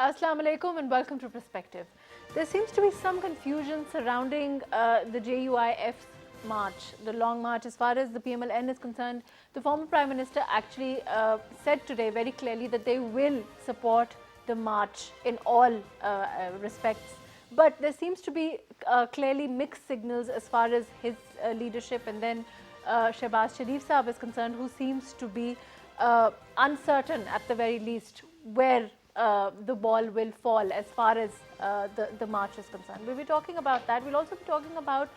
Assalamu alaikum and welcome to Perspective. There seems to be some confusion surrounding the JUIF's march, the long march. As far as the PMLN is concerned, the former Prime Minister actually said today very clearly that they will support the march in all respects. But there seems to be clearly mixed signals as far as his leadership, and then Shehbaz Sharif Saab is concerned, who seems to be uncertain at the very least where the ball will fall as far as the march is concerned. We'll be talking about that. We'll also be talking about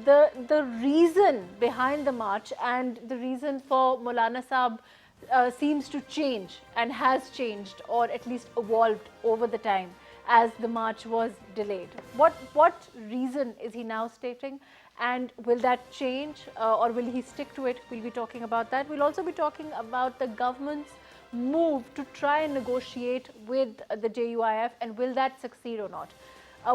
the reason behind the march, and the reason for Maulana Saab seems to change and has changed, or at least evolved over the time as the march was delayed. What reason is he now stating, and will that change or will he stick to it? We'll be talking about that. We'll also be talking about the government's move to try and negotiate with the JUIF, and will that succeed or not?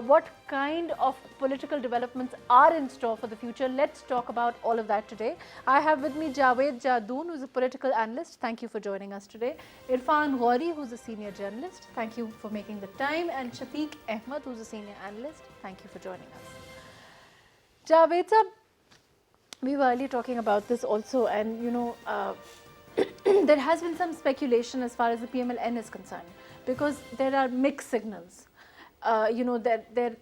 What kind of political developments are in store for the future? Let's talk about all of that today. I have with me Javed Jadoon, who's a political analyst. Thank you for joining us today. Irfan Ghori, who's a senior journalist. Thank you for making the time. And Shafiq Ahmed, who's a senior analyst. Thank you for joining us. Javed sir, we were earlier talking about this also, and you know, there has been some speculation as far as the PMLN is concerned, because there are mixed signals. You know,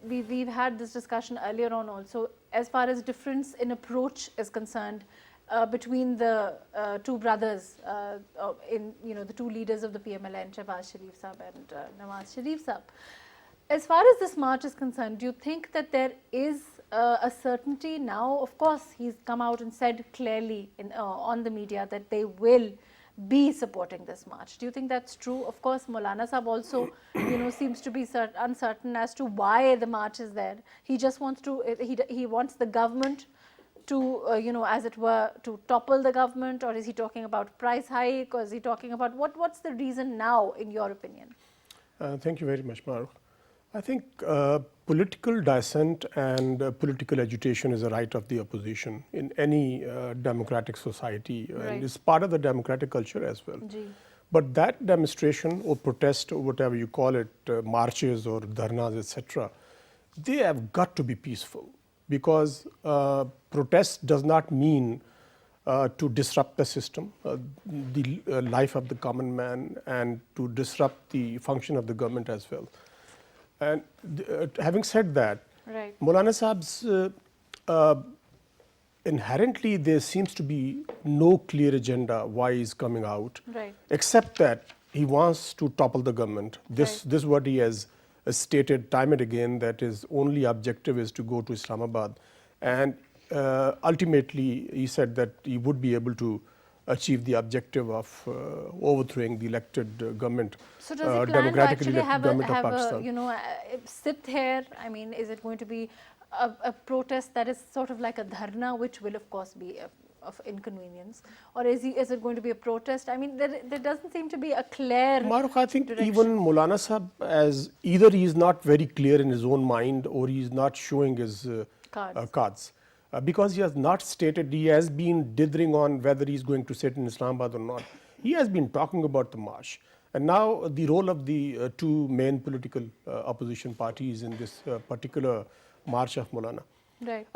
we've had this discussion earlier on also as far as difference in approach is concerned between the two brothers, the two leaders of the PMLN, Shehbaz Sharif Saab and Nawaz Sharif Saab. As far as this march is concerned, do you think that there is a certainty now? Of course, he's come out and said clearly on the media that they will be supporting this march. Do you think that's true? Of course, Maulana Saab also, seems to be uncertain as to why the march is there. He just wants to, he wants the government to, as it were, to topple the government, or is he talking about price hike, or is he talking about what's the reason now, in your opinion? Thank you very much, Maruf. I think political dissent and political agitation is a right of the opposition in any democratic society, and it's part of the democratic culture as well. But that demonstration or protest or whatever you call it, marches or dharnas, etc., they have got to be peaceful, because protest does not mean to disrupt the system, the life of the common man, and to disrupt the function of the government as well. And having said that, Maulana Saab's inherently there seems to be no clear agenda why he's coming out, except that he wants to topple the government. This is what he has stated time and again, that his only objective is to go to Islamabad, and ultimately he said that he would be able to achieve the objective of overthrowing the elected government. So does he plan to actually sit here? I mean, is it going to be a protest that is sort of like a dharna, which will of course be of inconvenience, or is it going to be a protest? I mean, there doesn't seem to be a clear Maruf, I think direction. Even Maulana Saab, as either he is not very clear in his own mind, or he is not showing his cards. Because he has not stated, he has been dithering on whether he is going to sit in Islamabad or not. He has been talking about the march. And now the role of the two main political opposition parties in this particular march of Maulana.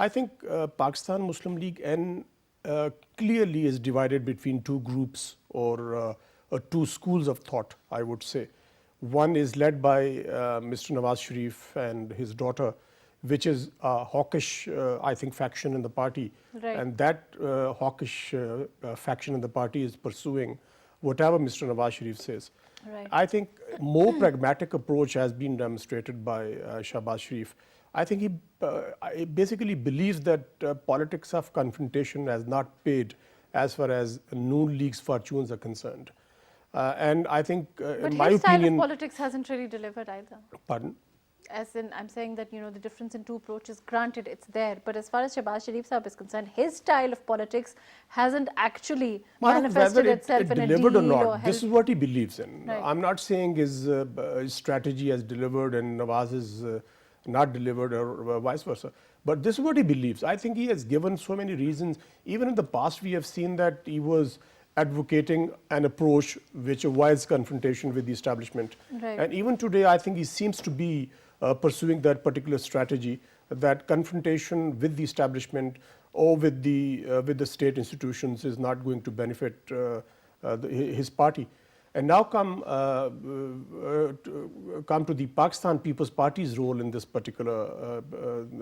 I think Pakistan Muslim League clearly is divided between two groups, or two schools of thought, I would say. One is led by Mr. Nawaz Sharif and his daughter, which is a hawkish, I think, faction in the party. And that hawkish faction in the party is pursuing whatever Mr. Nawaz Sharif says. I think more pragmatic approach has been demonstrated by Shehbaz Sharif. I think he basically believes that politics of confrontation has not paid as far as Noon League's fortunes are concerned. And I think, in my opinion... But his style of politics hasn't really delivered either. Pardon? As in, I'm saying that, the difference in two approaches, granted, it's there. But as far as Shehbaz Sharif Saab is concerned, his style of politics hasn't actually manifested itself in a deal or not. This is what he believes in. I'm not saying his strategy has delivered and Nawaz is not delivered, or vice versa. But this is what he believes. I think he has given so many reasons. Even in the past, we have seen that he was advocating an approach which avoids confrontation with the establishment. Right. And even today, I think he seems to be pursuing that particular strategy, that confrontation with the establishment or with the state institutions is not going to benefit his party. And now come to the Pakistan People's Party's role in this particular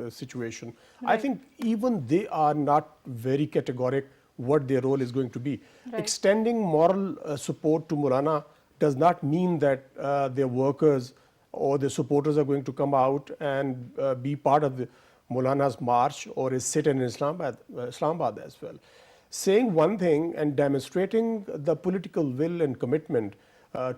situation. Right. I think even they are not very categoric what their role is going to be. Right. Extending moral support to Maulana does not mean that their workers or their supporters are going to come out and be part of the Maulana's march or his sit-in in Islamabad as well. Saying one thing and demonstrating the political will and commitment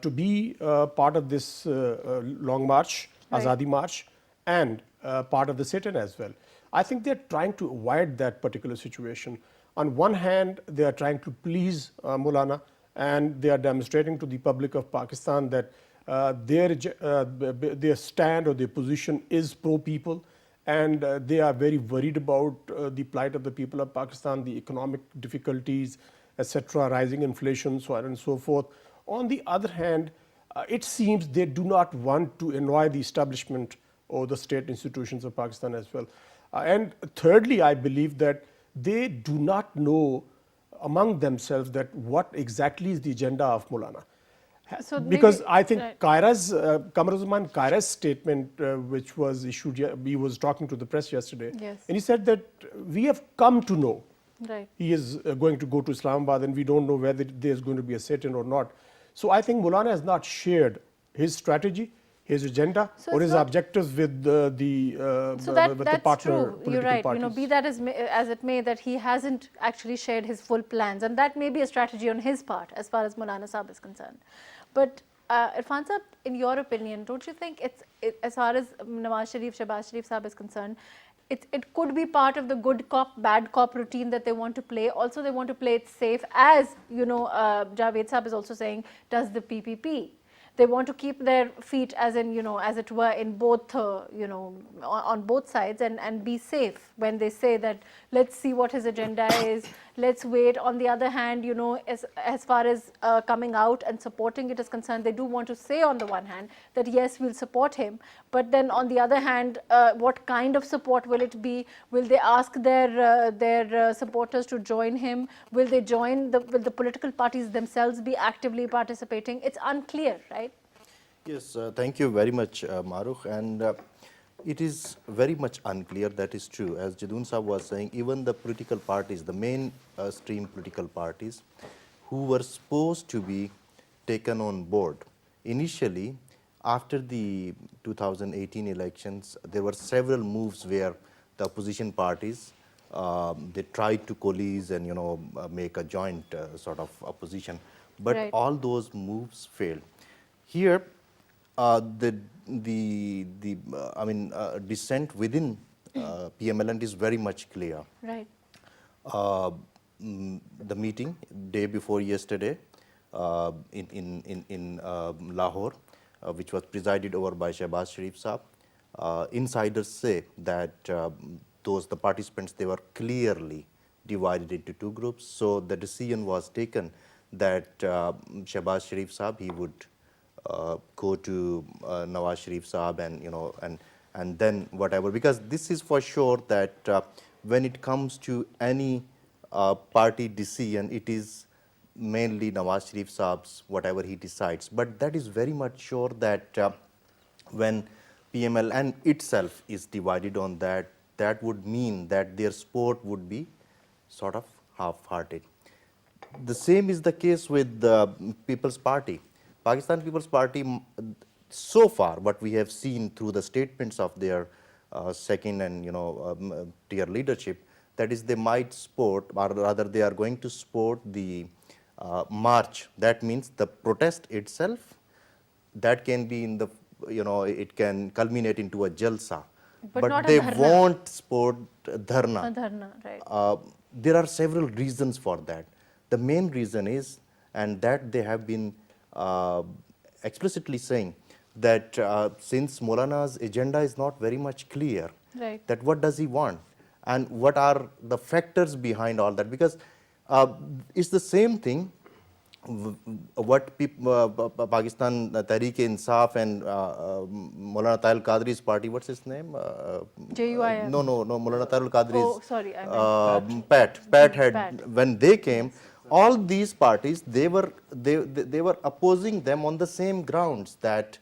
to be part of this long march, Right. Azadi March, and part of the sit-in as well. I think they're trying to avoid that particular situation. On one hand, they are trying to please Maulana, and they are demonstrating to the public of Pakistan that their stand or their position is pro-people, and they are very worried about the plight of the people of Pakistan, the economic difficulties, etc., rising inflation, so on and so forth. On the other hand, it seems they do not want to annoy the establishment or the state institutions of Pakistan as well. And thirdly, I believe that they do not know among themselves that what exactly is the agenda of Maulana. So Because maybe- I think right. Kamaruzzaman Kaira's statement, which was issued, he was talking to the press yesterday, Yes. and he said that we have come to know Right. he is going to go to Islamabad, and we don't know whether there's going to be a sit-in or not. So I think Maulana has not shared his strategy, his agenda, So or it's his not- objectives with So with the that's partner true. political You're right. parties. Be that as it may, that he hasn't actually shared his full plans, and that may be a strategy on his part as far as Maulana Sahib is concerned. But Irfan Sahib, in your opinion, don't you think as far as Nawaz Sharif, Shehbaz Sharif Sahib is concerned, it could be part of the good cop, bad cop routine that they want to play. Also, they want to play it safe, as Javed Sahib is also saying, does the PPP. They want to keep their feet, as it were, in both, on both sides, and be safe when they say that let's see what his agenda is, let's wait. On the other hand, as far as coming out and supporting it is concerned, they do want to say on the one hand that yes, we'll support him, but then on the other hand, what kind of support will it be? Will they ask their supporters to join him? Will they join will the political parties themselves be actively participating? It's unclear, right? Yes, thank you very much, Marukh. And it is very much unclear, that is true. As Jadun Sahab was saying, even the political parties, the mainstream political parties, who were supposed to be taken on board. Initially, after the 2018 elections, there were several moves where the opposition parties, they tried to coalesce and, make a joint sort of opposition. But Right. all those moves failed. Here, dissent within PMLN is very much clear. Right. The meeting day before yesterday in Lahore, which was presided over by Shehbaz Sharif Sahab, insiders say that the participants, they were clearly divided into two groups. So the decision was taken that Shehbaz Sharif Sahab, he would go to Nawaz Sharif Sahab and then whatever, because this is for sure that when it comes to any party decision, it is mainly Nawaz Sharif Sahab's whatever he decides. But that is very much sure that when PMLN itself is divided on that, that would mean that their support would be sort of half-hearted. The same is the case with the People's Party. Pakistan People's Party, so far, what we have seen through the statements of their second and tier leadership, that is, they might support, or rather, they are going to support the march. That means the protest itself, that can be in the, it can culminate into a jalsa. But not a they dharna. won't support dharna. A dharna, right. There are several reasons for that. The main reason is, and that they have been explicitly saying, that since Maulana's agenda is not very much clear, Right. that what does he want and what are the factors behind all that, because it's the same thing what Pakistan Tehreek-e-Insaf and Maulana Tahir Qadri's party, what's his name? JUIM. No, Maulana Tahir Qadri's. Oh, sorry, I meant Pat had Pat. when they came. All these parties, they were opposing them on the same grounds that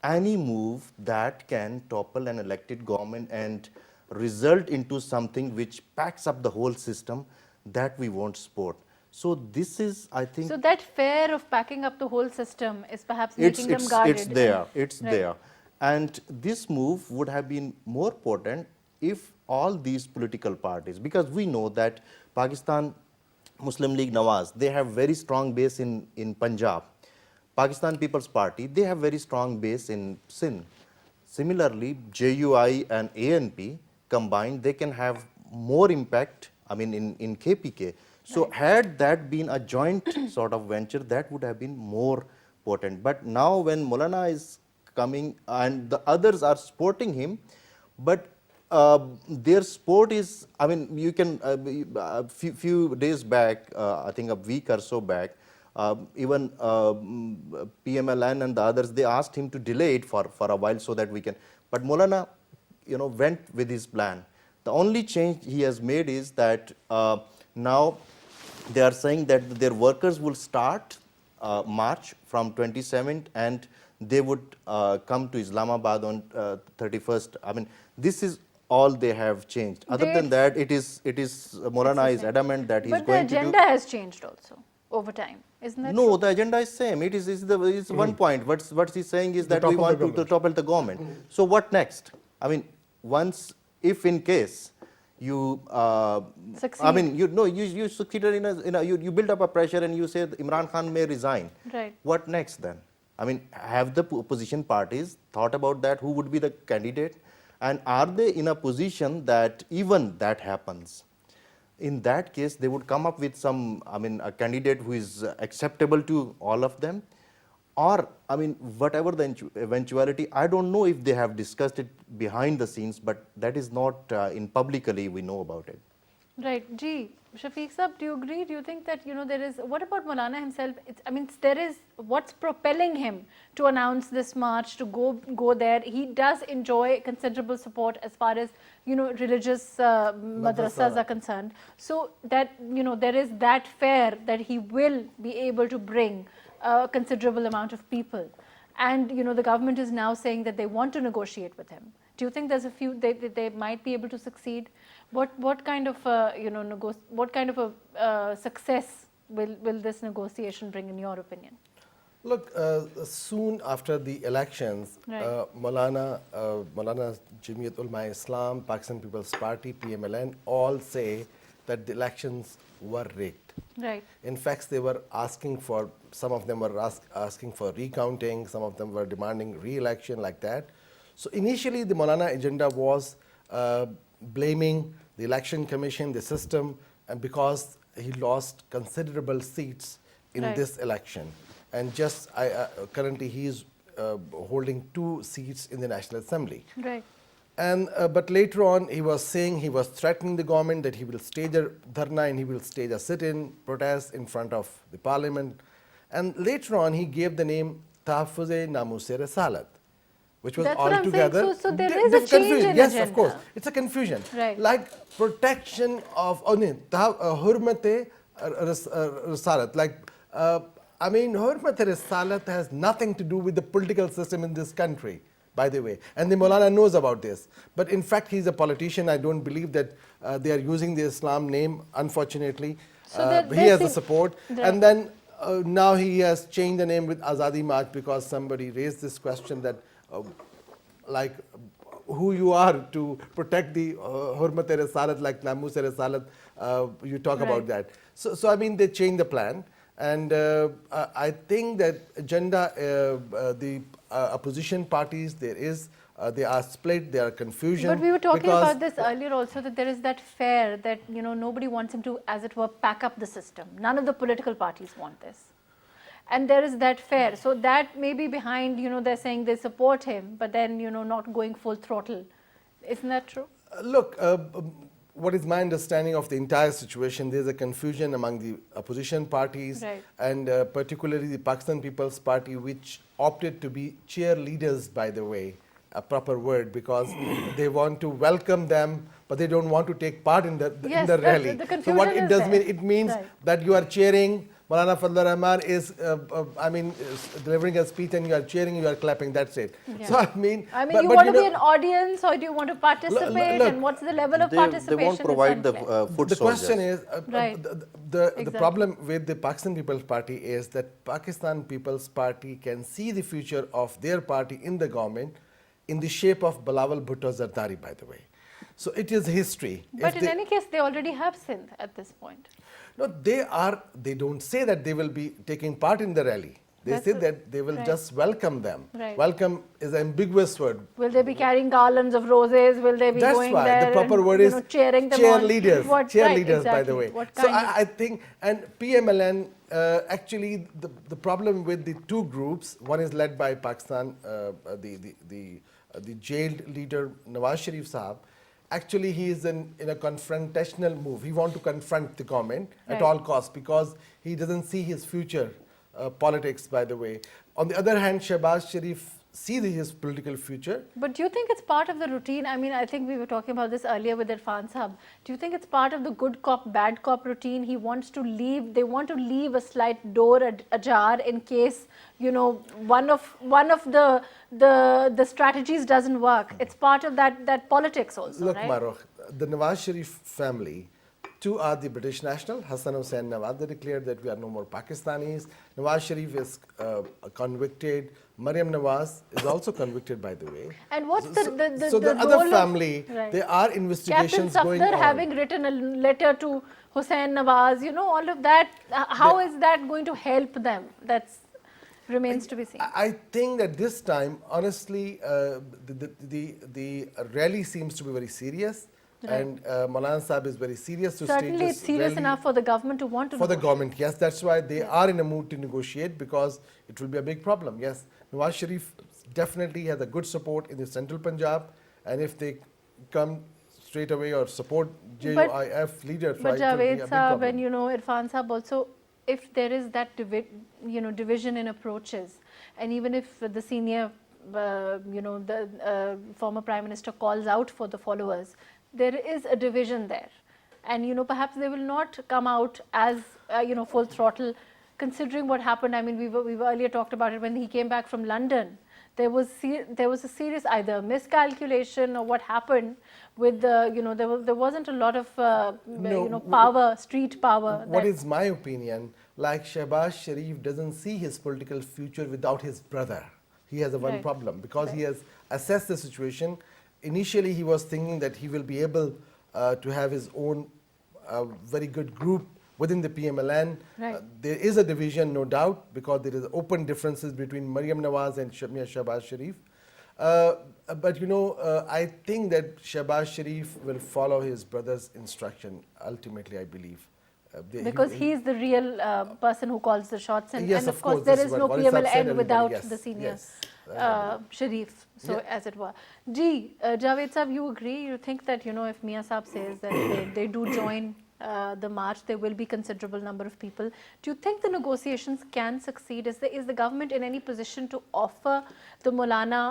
any move that can topple an elected government and result into something which packs up the whole system, that we won't support. So this is, I think, so that fear of packing up the whole system is perhaps making them guarded. It's there. And this move would have been more potent if all these political parties, because we know that Pakistan Muslim League Nawaz, they have very strong base in Punjab. Pakistan People's Party, they have very strong base in Sindh. Similarly, JUI and ANP combined, they can have more impact, I mean, in KPK. So had that been a joint sort of venture, that would have been more potent. But now when Maulana is coming and the others are supporting him, but their support is, I mean, you can, a few days back, I think a week or so back, even PMLN and the others, they asked him to delay it for a while so that we can, but Maulana, went with his plan. The only change he has made is that now they are saying that their workers will start march from 27th and they would come to Islamabad on 31st. I mean, this is all they have changed. Other than that, it is Maulana is adamant that he's going to do. But the agenda has changed also over time, isn't that No, true? the agenda is same. It is one point. What he's saying is that we want to topple the government. So what next? I mean, once, if in case you Succeed. I mean, you succeeded you build up a pressure and you say Imran Khan may resign. Right. What next then? I mean, have the opposition parties thought about that? Who would be the candidate? And are they in a position that even that happens? In that case, they would come up with some, I mean, a candidate who is acceptable to all of them. Or, I mean, whatever the eventuality, I don't know if they have discussed it behind the scenes, but that is not in publicly we know about it. Right. Gee, Shafiq Sahab, do you agree? Do you think that, there is, what about Maulana himself? There is, what's propelling him to announce this march, to go there? He does enjoy considerable support as far as, religious madrasas are concerned. So that, there is that fear that he will be able to bring a considerable amount of people. And, the government is now saying that they want to negotiate with him. Do you think there's a few, they might be able to succeed? What kind of success will this negotiation bring, in your opinion? Look, soon after the elections, Right. Maulana Jamiat Ulama Islam, Pakistan People's Party, PMLN, all say that the elections were rigged. Right. In fact, they were asking for, some of them were asking for recounting, some of them were demanding re-election like that. So initially the Maulana agenda was blaming the election commission, the system, and because he lost considerable seats in Right. this election. And just currently he is holding 2 seats in the National Assembly. Right. And but later on, he was saying, he was threatening the government that he will stage a dharna and he will stage a sit-in protest in front of the parliament. And later on, he gave the name Tahaffuze Namus-e Risalat, which was That's what I'm saying. altogether So there is a change confusion. in Yes, agenda. of course, it's a confusion. Right. Like protection of Hurmat-e Risalat. Like I mean, Hurmat-e Risalat has nothing to do with the political system in this country, by the way. And the Maulana knows about this. But in fact, he's a politician. I don't believe that they are using the Islam name, unfortunately. So He has the support. Right. And then now he has changed the name with Azadi March because somebody raised this question that, like, who you are to protect the Hurmat-e Risalat, like Namus-e Risalat, you talk Right. about that. So I mean, they changed the plan. And I think that agenda, the opposition parties, they are split, they are confusion. But we were talking because- about this earlier also, that there is that fear that, nobody wants him to, as it were, pack up the system. None of the political parties want this. And there is that fear. So that may be behind, they're saying they support him, but then, not going full throttle. Isn't that true? Look, what is my understanding of the entire situation, there's a confusion among the opposition parties, Right. and particularly the Pakistan People's Party, which opted to be cheerleaders, by the way, a proper word, because they want to welcome them, but they don't want to take part in the Yes, rally. the So what confusion it is does there. mean, it means Right. that you are cheering. Maulana Fazlur Rahman is, is delivering a speech, and you are cheering, you are clapping. That's it. Yeah. So I mean, you want to be an audience, or do you want to participate, look, and what's the level of They participation? won't is provide the unclear. foot the question soldiers. is, Right. the Exactly. problem with the Pakistan People's Party is that Pakistan People's Party can see the future of their party in the government in the shape of Bilawal Bhutto Zardari, by the way. So it is history. But If in they- any case, they already have Sindh at this point. No, they don't say that they will be taking part in the rally. They That's say a- that they will right. just welcome them. Right. Welcome is an ambiguous word. Will they be carrying garlands of roses? Will they be That's going why there the proper and, word you is know, cheering them cheerleaders. on? What, Cheerleaders, right, by the exactly. way. What So kind of- I think, and PMLN, actually, the problem with the two groups, one is led by Pakistan, the jailed leader Nawaz Sharif Sahab. Actually, he is in a confrontational move. He wants to confront the government at Right. all costs because he doesn't see his future politics, by the way. On the other hand, Shehbaz Sharif sees his political future. But do you think it's part of the routine? I mean, I think we were talking about this earlier with Irfan Sahab. Do you think it's part of the good cop, bad cop routine? He wants to leave, they want to leave a slight door ajar in case, you know, one of the strategies doesn't work. It's part of that politics also, Look, right? Marukh, the Nawaz Sharif family, two are the British national, Hassan Hussain Nawaz. They declared that we are no more Pakistanis. Nawaz Sharif is convicted. Maryam Nawaz is also convicted, by the way. And what's So the the role other of- family, Right. there are Captain investigations going Safdar on. having written a letter to Hussain Nawaz, you know, all of that, how is that going to help them? That's remains to be seen. I think that this time, honestly, the rally seems to be very serious. Right. And Maulana Sahib is very serious to stage Certainly, this it's serious rally. enough for the government to want to For the negotiate. government, yes, that's why they are in a mood to negotiate, because it will be a big problem. Yes, Nawaz Sharif definitely has a good support in the central Punjab, and if they come straight away or support JUIF leaders, But right, it will be a Javed big Saab problem. and Irfan Saab also, if there is that division in approaches, and even if the senior, the former Prime Minister calls out for the followers, there is a division there, and perhaps they will not come out as full throttle, considering what happened. I mean, we've earlier talked about it when he came back from London. There was a serious either miscalculation or what happened with the there wasn't a lot of power, street power. What that- is my opinion? Like Shehbaz Sharif doesn't see his political future without his brother. He has a one Right. problem because he Right. has assessed the situation. Initially, he was thinking that he will be able to have his own very good group within the PMLN. Right. There is a division, no doubt, because there is open differences between Maryam Nawaz and Shehbaz Sharif. But I think that Shehbaz Sharif will follow his brother's instruction. Ultimately, I believe. because he's the real person who calls the shots, and, Yes, and of of course course, there this is is no what Wali Saab said, PMLN everybody, without yes, the senior yes. Sharif, so Yeah. as it were. Javed Saab, you agree? You think that if Mia Saab says that they do join the march, there will be considerable number of people. Do you think the negotiations can succeed? Is the government in any position to offer the Maulana,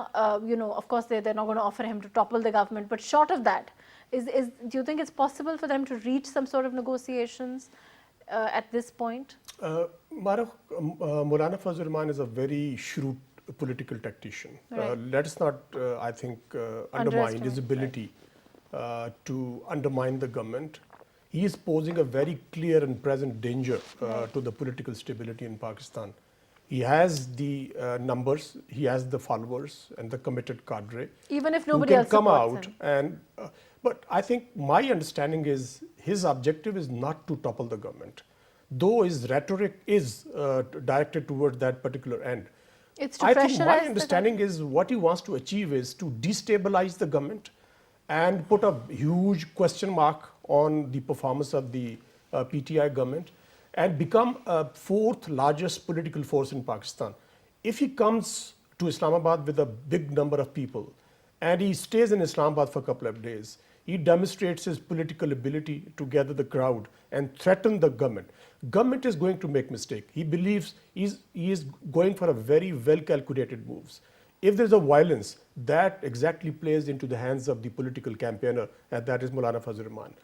of course they're not going to offer him to topple the government, but short of that, do you think it's possible for them to reach some sort of negotiations at this point? Marukh, Maulana Fazlur Rahman is a very shrewd political tactician. Right. Let's not, I think, undermine his Underestimate, ability to undermine the government. He is posing a very clear and present danger to the political stability in Pakistan. He has the numbers, he has the followers and the committed cadre. Even if who nobody can else come supports out him. and but I think my understanding is his objective is not to topple the government, though his rhetoric is directed toward that particular end. It's to I think pressurize my the understanding is what he wants to achieve is to destabilize the government and put a huge question mark on the performance of the PTI government and become a fourth largest political force in Pakistan. If he comes to Islamabad with a big number of people and he stays in Islamabad for a couple of days, he demonstrates his political ability to gather the crowd and threaten the government. Government is going to make mistake. He believes he is going for a very well calculated moves. If there's a violence, that exactly plays into the hands of the political campaigner, and that is Maulana Fazlur Rahman.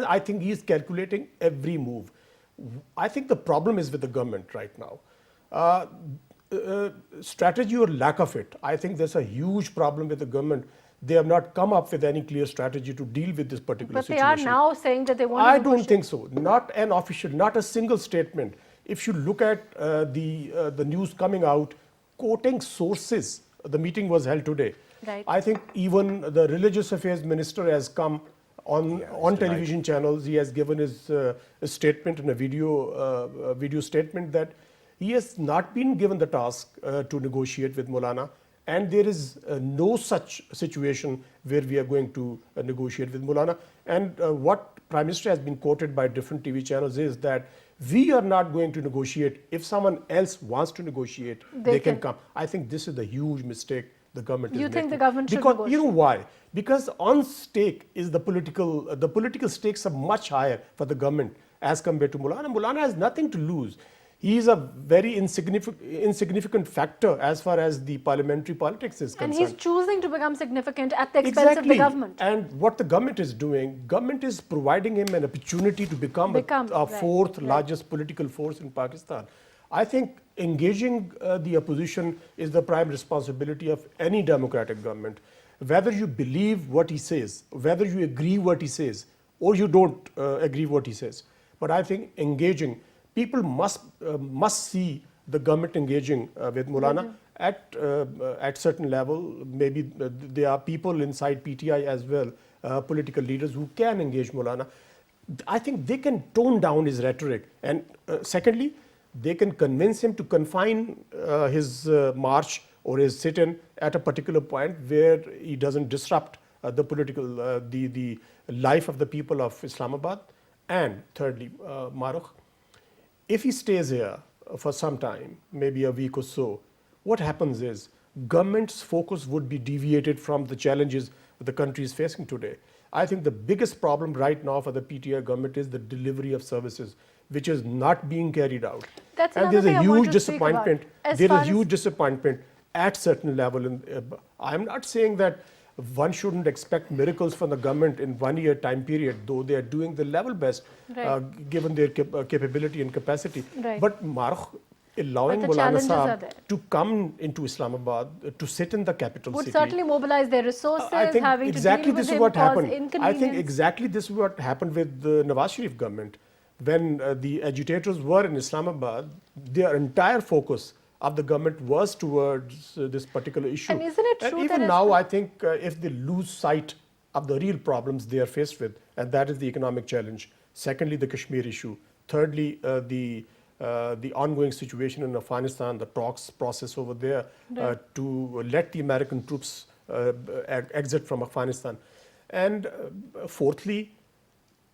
I think he is calculating every move. I think the problem is with the government right now. Strategy or lack of it, I think there's a huge problem with the government. They have not come up with any clear strategy to deal with this particular situation. But they are now saying that they want to I don't think so. Not an official, not a single statement. If you look at the news coming out, quoting sources, the meeting was held today. Right. I think even the religious affairs minister has come on television channels. He has given his a statement in a video statement that he has not been given the task to negotiate with Maulana, and there is no such situation where we are going to negotiate with Maulana. And what Prime Minister has been quoted by different TV channels is that we are not going to negotiate. If someone else wants to negotiate, they can come. I think this is the huge mistake the government is making. You think the government should Because you know why? Because on stake is the political stakes are much higher for the government as compared to Maulana. Maulana has nothing to lose. He is a very insignificant factor as far as the parliamentary politics is concerned. And he's choosing to become significant at the expense of the government. And what the government is doing, government is providing him an opportunity to become a fourth largest political force in Pakistan. I think engaging the opposition is the prime responsibility of any democratic government. Whether you believe what he says, whether you agree what he says, or you don't agree what he says. But I think engaging, people must see the government engaging with Maulana at certain level. Maybe there are people inside PTI as well, political leaders who can engage Maulana. I think they can tone down his rhetoric. And secondly, they can convince him to confine his march or his sit-in at a particular point where he doesn't disrupt the life of the people of Islamabad. And thirdly, Marukh, if he stays here for some time, maybe a week or so, what happens is government's focus would be deviated from the challenges the country is facing today. I think the biggest problem right now for the PTI government is the delivery of services, which is not being carried out. And there's a huge disappointment. There is a huge disappointment at certain level. I'm not saying that one shouldn't expect miracles from the government in 1 year time period, though they are doing the level best, given their capability and capacity. But Marukh, allowing Maulana Sahab to come into Islamabad, to sit in the capital city, would certainly mobilize their resources. I think having exactly to deal this with is what him, happened. I think exactly this is what happened with the Nawaz Sharif government. When the agitators were in Islamabad, their entire focus of the government was towards this particular issue. And isn't it true and even now, I think if they lose sight of the real problems they are faced with, and that is the economic challenge. Secondly, the Kashmir issue. Thirdly, the ongoing situation in Afghanistan, the talks process over there to let the American troops exit from Afghanistan. And fourthly,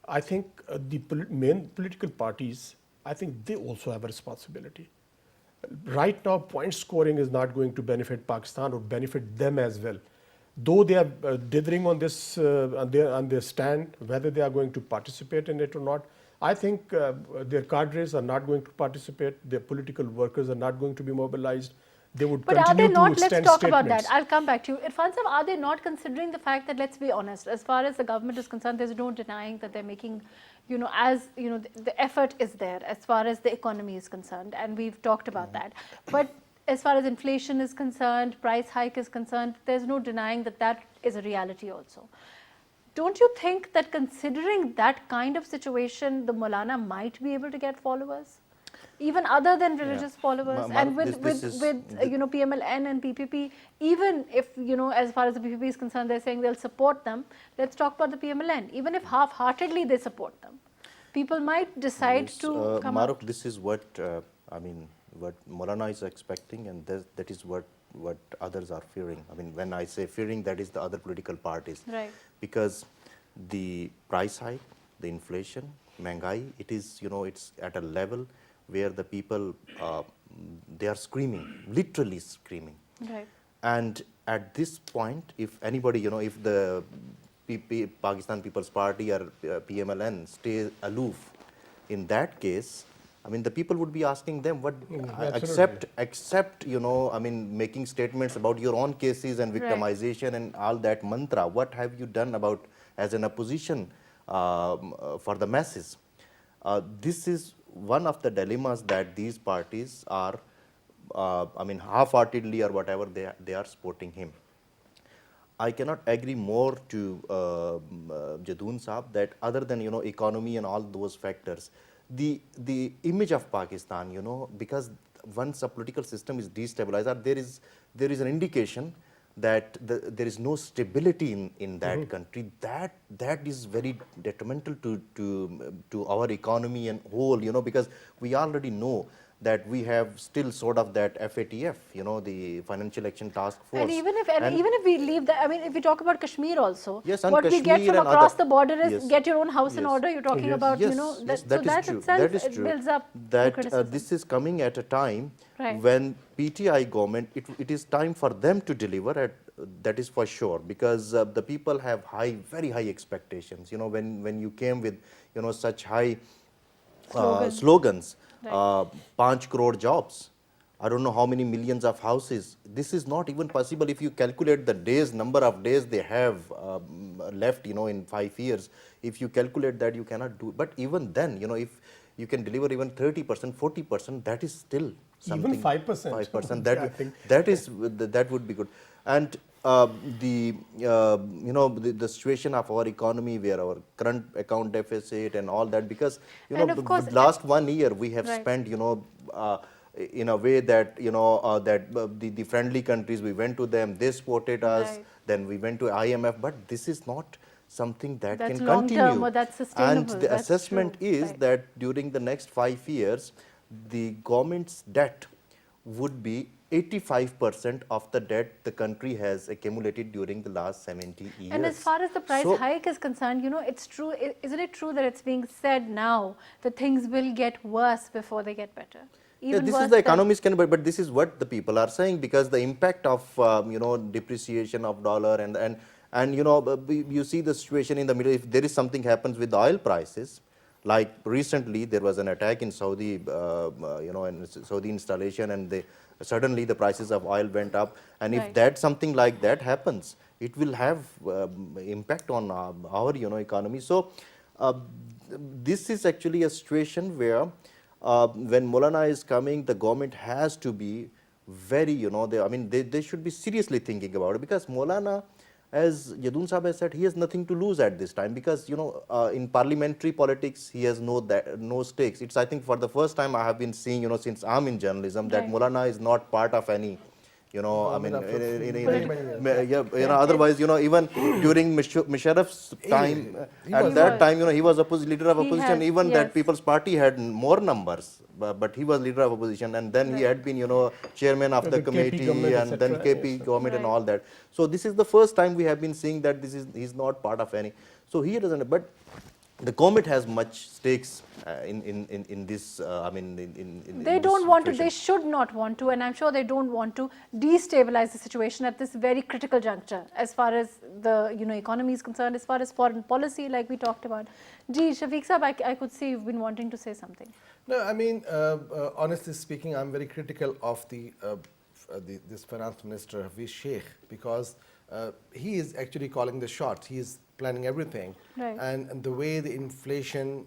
I think the main political parties, I think they also have a responsibility. Right now, point scoring is not going to benefit Pakistan or benefit them as well. Though they are dithering on this, on their stand, whether they are going to participate in it or not, I think their cadres are not going to participate. Their political workers are not going to be mobilized. They would continue to extend let's talk about statements. that. I'll come back to you. Irfan Sahab, are they not considering the fact that, let's be honest, as far as the government is concerned, there's no denying that they're making, the effort is there as far as the economy is concerned, and we've talked about that. But as far as inflation is concerned, price hike is concerned, there's no denying that that is a reality also. Don't you think that considering that kind of situation, the Maulana might be able to get followers? Even other than religious followers, and with PMLN and PPP, even if, as far as the PPP is concerned, they're saying they'll support them. Let's talk about the PMLN. Even if half-heartedly they support them, people might decide to come out. Marukh, this is what, what Maulana is expecting, and that is what others are fearing. When I say fearing, that is the other political parties. Right. Because the price hike, the inflation, Mehngai, it is, it's at a level where the people, they are screaming, literally screaming. Right. And at this point, if anybody, if the Pakistan People's Party or PMLN stay aloof, in that case, I mean, the people would be asking them, what, except, you know, I mean, making statements about your own cases and victimization and all that mantra, what have you done about, as an opposition for the masses? This is one of the dilemmas that these parties are, I mean, half-heartedly or whatever, they are supporting him. I cannot agree more to Jadoon Saab that other than, you know, economy and all those factors, the image of Pakistan, you know, because once a political system is destabilized, there is an indication that there is no stability in that country. That is very detrimental to our economy and whole, you know, because we already know that we have still sort of that FATF, you know, the Financial Action Task Force. And even if we leave that, I mean, if we talk about Kashmir also, yes, what we get from across the border is get your own house in order. You're talking about, yes, you know, yes, so that true. itself That is it true. builds up That this is coming at a time when PTI government, it is time for them to deliver, that is for sure, because the people have very high expectations. You know, when you came with, you know, such high slogans, 5 crore jobs, I don't know how many millions of houses. This is not even possible if you calculate the days, number of days they have left, you know, in 5 years. If you calculate that, you cannot do. But even then, you know, if you can deliver even 30%, 40%, that is still something. Even 5%. 5%. That would be good. And you know, the situation of our economy, where our current account deficit and all that, because, you know, the last 1 year we have spent, you know, in a way that, you know, that the friendly countries, we went to them, they supported us, then we went to IMF, but this is not something that can continue. Or that's sustainable. And the assessment is that during the next 5 years, the government's debt would be 85% of the debt the country has accumulated during the last 70 years. And as far as the price hike is concerned, you know, it's true. Isn't it true that it's being said now that things will get worse before they get better? Even this is the economists can, but this is what the people are saying, because the impact of you know, depreciation of dollar and you know, you see the situation in the middle. If there is something happens with the oil prices, like recently there was an attack in Saudi, you know, in Saudi installation, and suddenly the prices of oil went up. And if that something like that happens, it will have impact on our you know, economy. So this is actually a situation where when Maulana is coming, the government has to be very, you know, they should be seriously thinking about it, because Maulana, as Jadoon Saab has said, he has nothing to lose at this time, because, you know, in parliamentary politics, he has no stakes. It's, I think, for the first time I have been seeing, you know, since I'm in journalism, that Maulana is not part of any, you know, I mean, you know, otherwise, you know, even during Musharraf's time, at that time, you know, he was leader of opposition, even that People's Party had more numbers, but he was leader of opposition, and then he had been, you know, chairman of the committee, and then KP government and all that. So this is the first time we have been seeing that he's not part of any. So he doesn't, but the government has much stakes in this. I mean, they don't want to. They should not want to, and I'm sure they don't want to destabilize the situation at this very critical juncture, as far as the, you know, economy is concerned, as far as foreign policy, like we talked about. Gee, Shafiq Saab, I could see you've been wanting to say something. No, I mean, honestly speaking, I'm very critical of this finance minister Hafiz Sheikh, because he is actually calling the shots. He is planning everything, and the way the inflation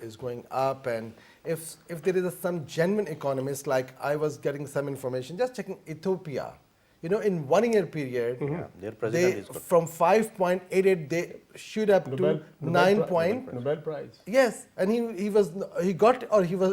is going up, and if there is some genuine economist, like I was getting some information, just checking Ethiopia, you know, in 1 year period, their president is from 5.88 they shoot up to 9. Nobel Prize. Yes, and he was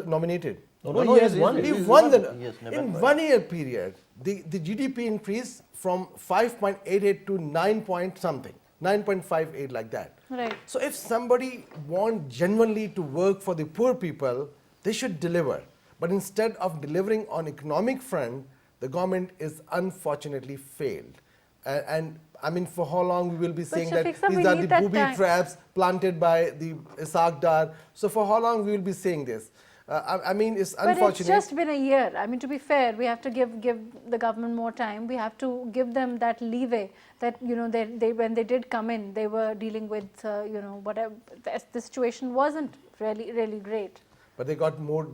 nominated. No, he has won. He won in 1 year period. The GDP increased from 5.88 to 9 point something. 9.58, like that. Right. So if somebody wants genuinely to work for the poor people, they should deliver. But instead of delivering on economic front, the government is unfortunately failed. And I mean, for how long we will be saying that these are the booby traps planted by the Isaac Dar. So for how long we will be saying this? I mean, it's But unfortunate. it's just been a year. I mean, to be fair, we have to give the government more time. We have to give them that leeway that, you know, they when they did come in, they were dealing with, you know, whatever, the situation wasn't really great. But they got more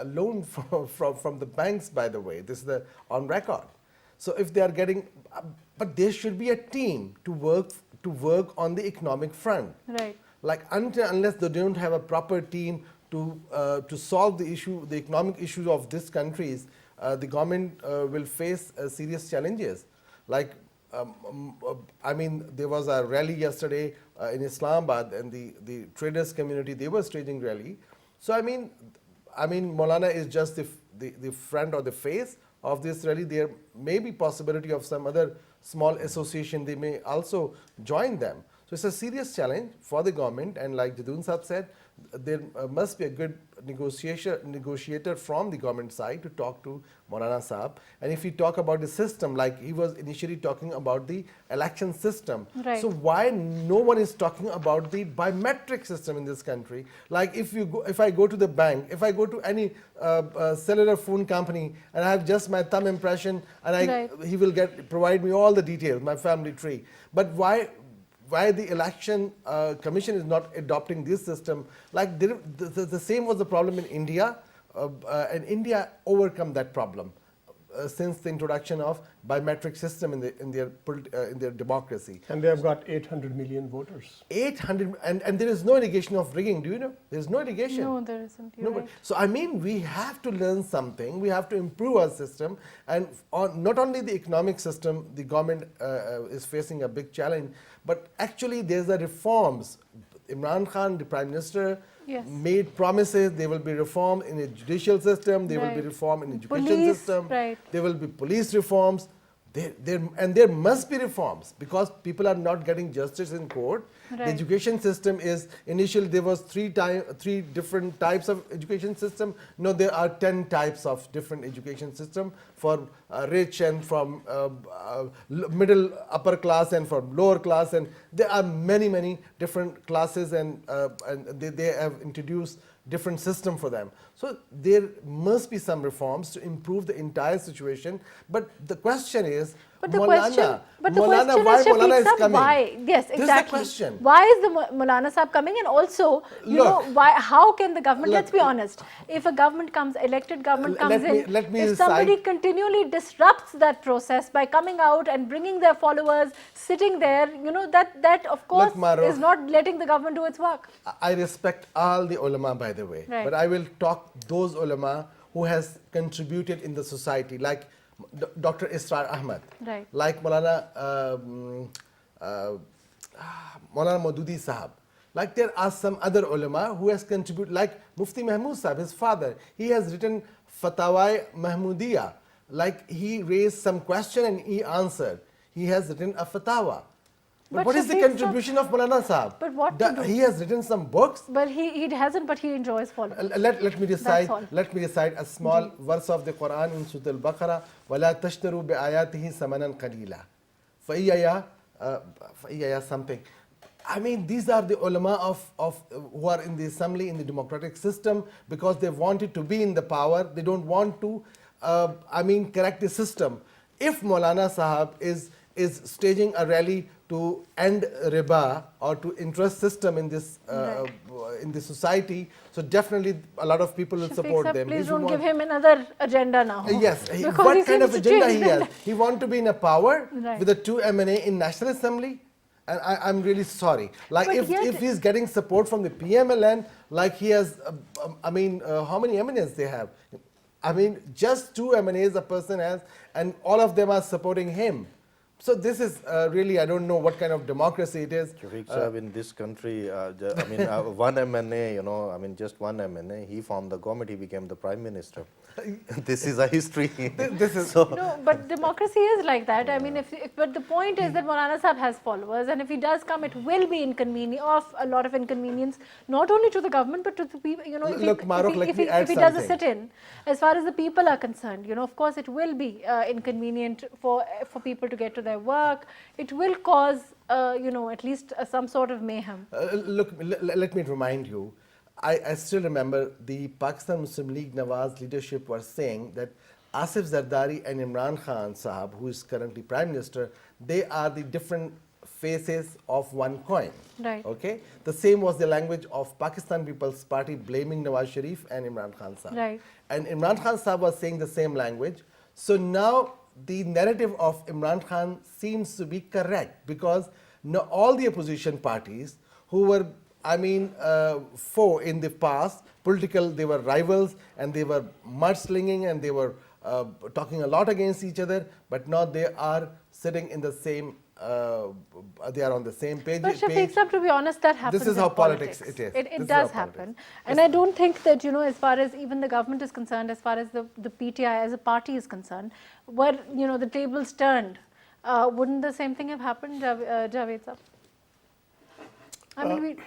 loan from the banks, by the way. This is on record. So if they are getting, but there should be a team to work on the economic front. Right. Like unless they don't have a proper team to solve the issue, the economic issues of these countries, the government will face serious challenges. Like, I mean, there was a rally yesterday in Islamabad, and the traders community, they were staging rally. So I mean, Maulana is just the front or the face of this rally. There may be possibility of some other small association, they may also join them. So it's a serious challenge for the government, and like Jadun Sahab said, there must be a good negotiator from the government side to talk to Maulana Sahab. And if we talk about the system, like he was initially talking about the election system. Right. So why no one is talking about the biometric system in this country? Like if I go to the bank, if I go to any cellular phone company and I have just my thumb impression, and he will provide me all the details, my family tree. But why the election commission is not adopting this system? Like the same was the problem in India, and India overcome that problem since the introduction of biometric system in their democracy. And they have got 800 million voters. 800, and there is no allegation of rigging. Do you know? There is no allegation. No, there isn't. You're right. So I mean, we have to learn something. We have to improve our system, and not only the economic system, the government is facing a big challenge, but actually there's a reforms. Imran Khan, the Prime Minister, made promises. There will be reform in the judicial system. There will be reform in the education system. There will be police reforms. There must be reforms because people are not getting justice in court. The education system is, initially there was three different types of education system. No, there are 10 types of different education system for rich and from middle upper class and from lower class, and there are many different classes, and they have introduced different system for them. So there must be some reforms to improve the entire situation. But the question is, But the Maulana, question why is, Maulana is Shafiq Sahab, coming? why? Yes, exactly. This is the question. Why is the Maulana Sahab coming? And also, you know, how can the government, let's be honest, if a government comes, elected government comes in, if somebody continually disrupts that process by coming out and bringing their followers, sitting there, you know, that of course is not letting the government do its work. I respect all the ulama, by the way, but I will talk those ulama who has contributed in the society, like Dr. Israr Ahmad, like Maulana Maududi Sahab. Like there are some other ulama who has contributed, like Mufti Mahmood Sahab, his father. He has written Fatawai Mahmudiya. Like he raised some question and he answered. He has written a fatwa. But what is the contribution of Maulana Sahab? But what to do? He has written some books. But he hasn't, but he enjoys following. Let me recite a small verse of the Quran in Surah Al-Baqarah. وَلَا تَشْتَرُوا بِآيَاتِهِ سَمَنًا قَلِيلًا فَإِيَّيَا something. I mean, these are the ulama of who are in the assembly, in the democratic system, because they wanted to be in the power. They don't want to, correct the system. If Maulana Sahab is staging a rally to end riba or to interest system in this in the society, so definitely a lot of people will support them. Please don't give him another agenda now. Yes, what kind of agenda he has? He wants to be in a power with the 2 MNA in National Assembly, and I'm really sorry. Like if he's getting support from the PMLN, like he has, how many MNAs they have? I mean, just 2 MNAs a person has, and all of them are supporting him. So this is really, I don't know what kind of democracy it is. Shafiq Sahab, in this country, one MNA, just one MNA, he formed the government, he became the Prime Minister. This is a history. No, but democracy is like that. I mean, but the point is that Maulana Sahab has followers, and if he does come, it will be a lot of inconvenience, not only to the government, but to the people. You know, if he does a sit-in, as far as the people are concerned, you know, of course, it will be inconvenient for people to get to their work. It will cause, at least some sort of mayhem. Look, let me remind you. I still remember the Pakistan Muslim League Nawaz leadership was saying that Asif Zardari and Imran Khan Sahab, who is currently Prime Minister, they are the different faces of one coin. Right. Okay? The same was the language of Pakistan People's Party blaming Nawaz Sharif and Imran Khan Sahab. Right. And Imran Khan Sahab was saying the same language. So now the narrative of Imran Khan seems to be correct, because now all the opposition parties who were, foe in the past, they were rivals and they were mudslinging and they were talking a lot against each other, but now they are sitting in the same, they are on the same page. But Shafiq Saab, to be honest, that happens. This is in how politics. it is. It does happen. And I don't think that, as far as even the government is concerned, as far as the PTI as a party is concerned, where, the tables turned, wouldn't the same thing have happened, Javed Saab?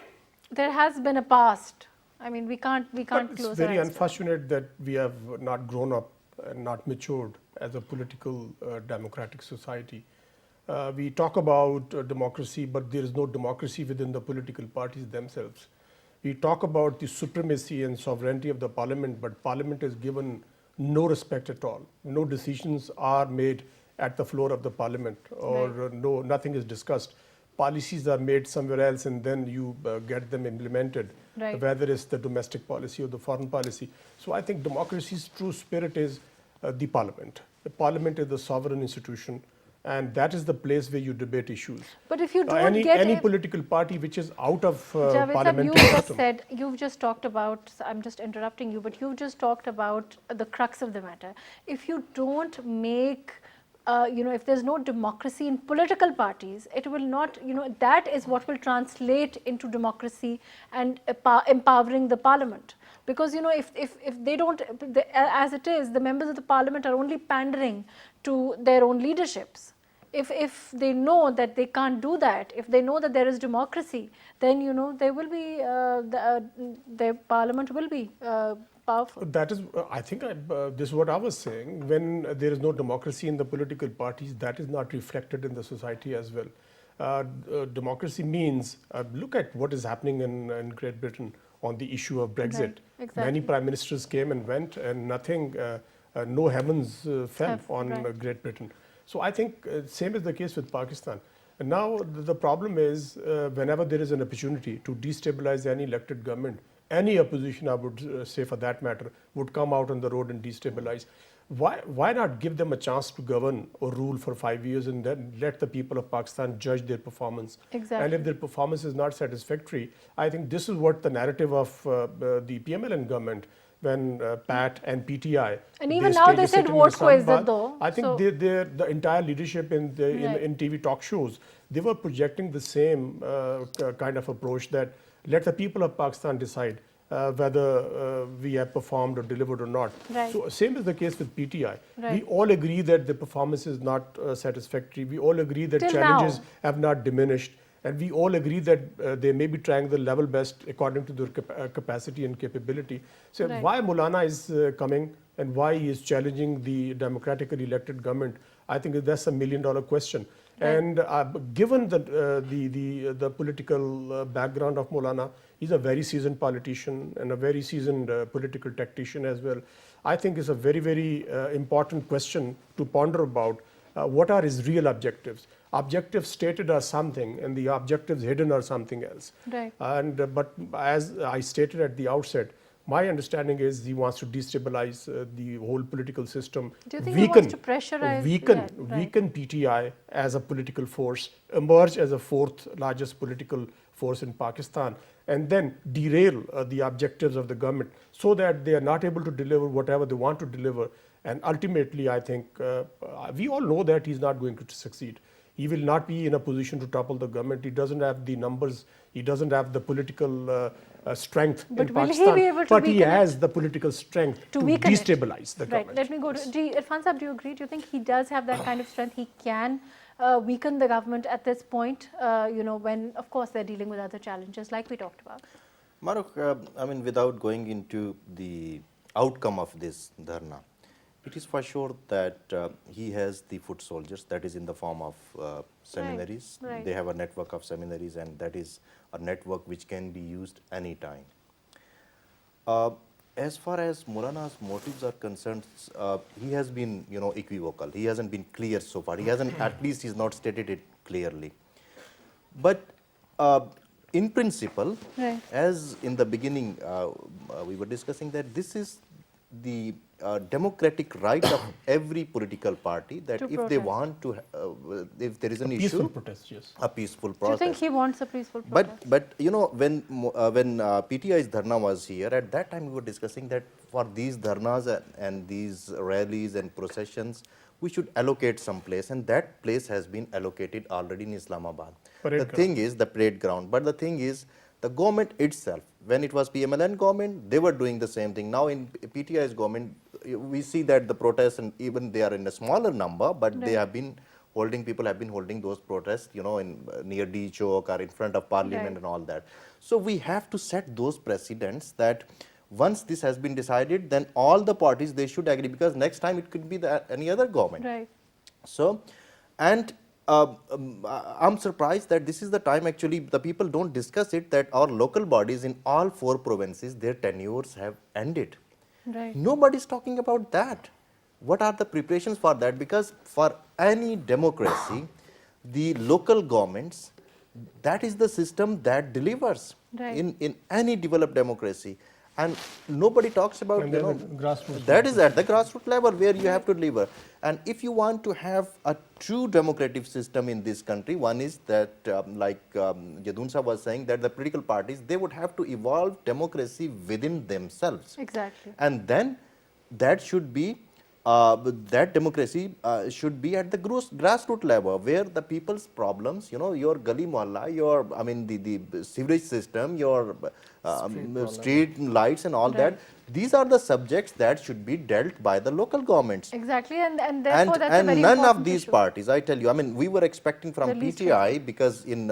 There has been a past. We can't close our eyes. It's very unfortunate that we have not grown up and not matured as a political democratic society. We talk about democracy, but there is no democracy within the political parties themselves. We talk about the supremacy and sovereignty of the parliament, but parliament is given no respect at all. No decisions are made at the floor of the parliament, or nothing is discussed. Policies are made somewhere else and then you get them implemented, whether it's the domestic policy or the foreign policy. So I think democracy's true spirit is the parliament. The parliament is the sovereign institution, and that is the place where you debate issues. But if you don't any political party which is out of parliamentary system. You've just talked about, I'm just interrupting you, but you've just talked about the crux of the matter. If you don't make if there's no democracy in political parties, it will not, that is what will translate into democracy and empowering the parliament. Because, if they don't, as it is, the members of the parliament are only pandering to their own leaderships. If they know that they can't do that, if they know that there is democracy, then, there will be, their parliament will be powerful. That is, I think this is what I was saying. When there is no democracy in the political parties, that is not reflected in the society as well. Democracy means, look at what is happening in Great Britain on the issue of Brexit. Right, exactly. Many prime ministers came and went, and nothing, no heavens fell on Great Britain. So I think same is the case with Pakistan. And now the problem is whenever there is an opportunity to destabilize any elected government, any opposition, I would say for that matter, would come out on the road and destabilize. Why not give them a chance to govern or rule for 5 years and then let the people of Pakistan judge their performance? Exactly. And if their performance is not satisfactory, I think this is what the narrative of the PMLN government, when PAT and PTI. And even now they said vote cohesive though. I think the entire leadership in TV talk shows, they were projecting the same kind of approach, that let the people of Pakistan decide whether we have performed or delivered or not. Right. So same is the case with PTI. Right. We all agree that the performance is not satisfactory. We all agree that Till challenges now have not diminished. And we all agree that they may be trying the level best according to their capacity and capability. So why Maulana is coming and why he is challenging the democratically elected government, I think that's $1 million question. Right. And given the political background of Maulana, he's a very seasoned politician and a very seasoned political tactician as well. I think it's a very, very important question to ponder about. What are his real objectives? Objectives stated are something, and the objectives hidden are something else. Right. But as I stated at the outset, my understanding is he wants to destabilize the whole political system. Do you think he wants to pressurize? Weaken PTI as a political force, emerge as a fourth largest political force in Pakistan, and then derail the objectives of the government so that they are not able to deliver whatever they want to deliver. And ultimately, I think we all know that he's not going to succeed. He will not be in a position to topple the government. He doesn't have the numbers. He doesn't have the political strength in Pakistan. Will he be able to but he has the political strength to destabilize the government. Right. Let me go to Irfan Saab. Do you agree? Do you think he does have that kind of strength? He can weaken the government at this point, when, of course, they're dealing with other challenges like we talked about? Maruk, without going into the outcome of this dharna, it is for sure that he has the foot soldiers, that is in the form of seminaries. Right. They have a network of seminaries, and that is a network which can be used anytime. As far as Maulana's motives are concerned, he has been, equivocal. He hasn't been clear so far. He hasn't, at least he's not stated it clearly. But in principle, Right. as in the beginning we were discussing, that this is the democratic right of every political party, that To if they protest. want to, if there is an Peaceful issue, protest, yes. a peaceful Do you process. think he wants a peaceful protest? But when PTI's dharna was here, at that time we were discussing that for these dharnas and these rallies and processions, we should allocate some place, and that place has been allocated already in Islamabad. Parade The ground. thing is the parade ground, but the thing is the government itself, when it was PMLN government, they were doing the same thing. Now in PTI's government, we see that the protests, and even they are in a smaller number, but they have been holding, people have been holding those protests, in near D Chowk or in front of Parliament Right. and all that. So we have to set those precedents that once this has been decided, then all the parties, they should agree, because next time it could be any other government. Right. So, and I'm surprised that this is the time, actually the people don't discuss it, that our local bodies in all 4 provinces, their tenures have ended. Right. Nobody's talking about that. What are the preparations for that? Because for any democracy, the local governments, that is the system that delivers Right. in any developed democracy. And nobody talks about, And then the grassroots that is at the grassroots level where you have to deliver. And if you want to have a true democratic system in this country, one is that, Jadun Sahab was saying, that the political parties, they would have to evolve democracy within themselves. Exactly. And then that should be, that democracy should be at the grassroots level, where the people's problems, your gully mohalla, the sewerage system, your street lights and all that, these are the subjects that should be dealt by the local governments. Exactly, and therefore that's a And very none important of these issue. parties, I tell you, we were expecting from The least PTI, because in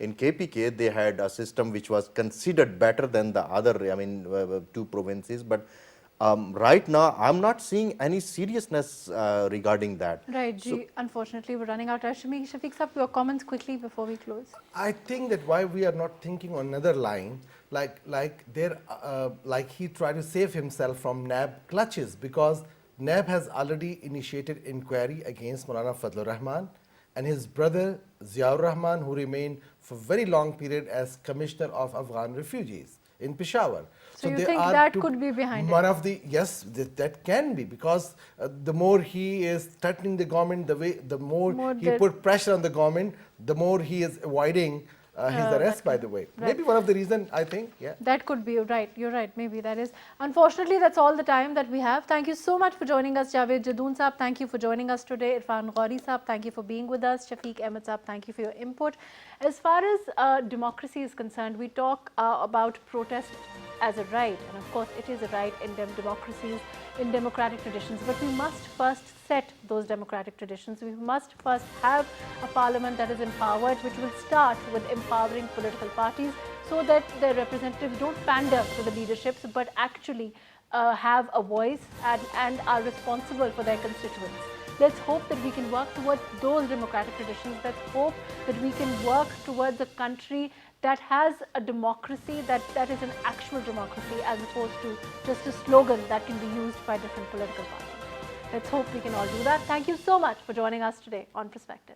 KPK they had a system which was considered better than the other, 2 provinces, but right now I'm not seeing any seriousness regarding that. Right, Ji, unfortunately we're running out of time. Shafiq Sahab, your comments quickly before we close. I think that why we are not thinking on another line, like he tried to save himself from NAB clutches, because NAB has already initiated inquiry against Maulana Fadlur Rahman and his brother Ziaur Rahman, who remained for very long period as Commissioner of Afghan Refugees in Peshawar. So you they think are that to- could be behind it? one of the, yes, that can be, because the more he is threatening the government, the more he the- put pressure on the government, the more he is avoiding his arrest, by the way. right. Maybe one of the reason, I think, yeah. That could be, right, you're right, maybe that is. Unfortunately, that's all the time that we have. Thank you so much for joining us, Javed Jadun Sahab. Thank you for joining us today. Irfan Ghori Sahab, thank you for being with us. Shafiq Ahmed Sahab, thank you for your input. As far as democracy is concerned, we talk about protest as a right, and of course it is a right in democracies, in democratic traditions, but we must first set those democratic traditions. We must first have a parliament that is empowered, which will start with empowering political parties so that their representatives don't pander to the leaderships, but actually have a voice and are responsible for their constituents. Let's hope that we can work towards those democratic traditions. Let's hope that we can work towards a country that has a democracy that is an actual democracy, as opposed to just a slogan that can be used by different political parties. Let's hope we can all do that. Thank you so much for joining us today on Perspective.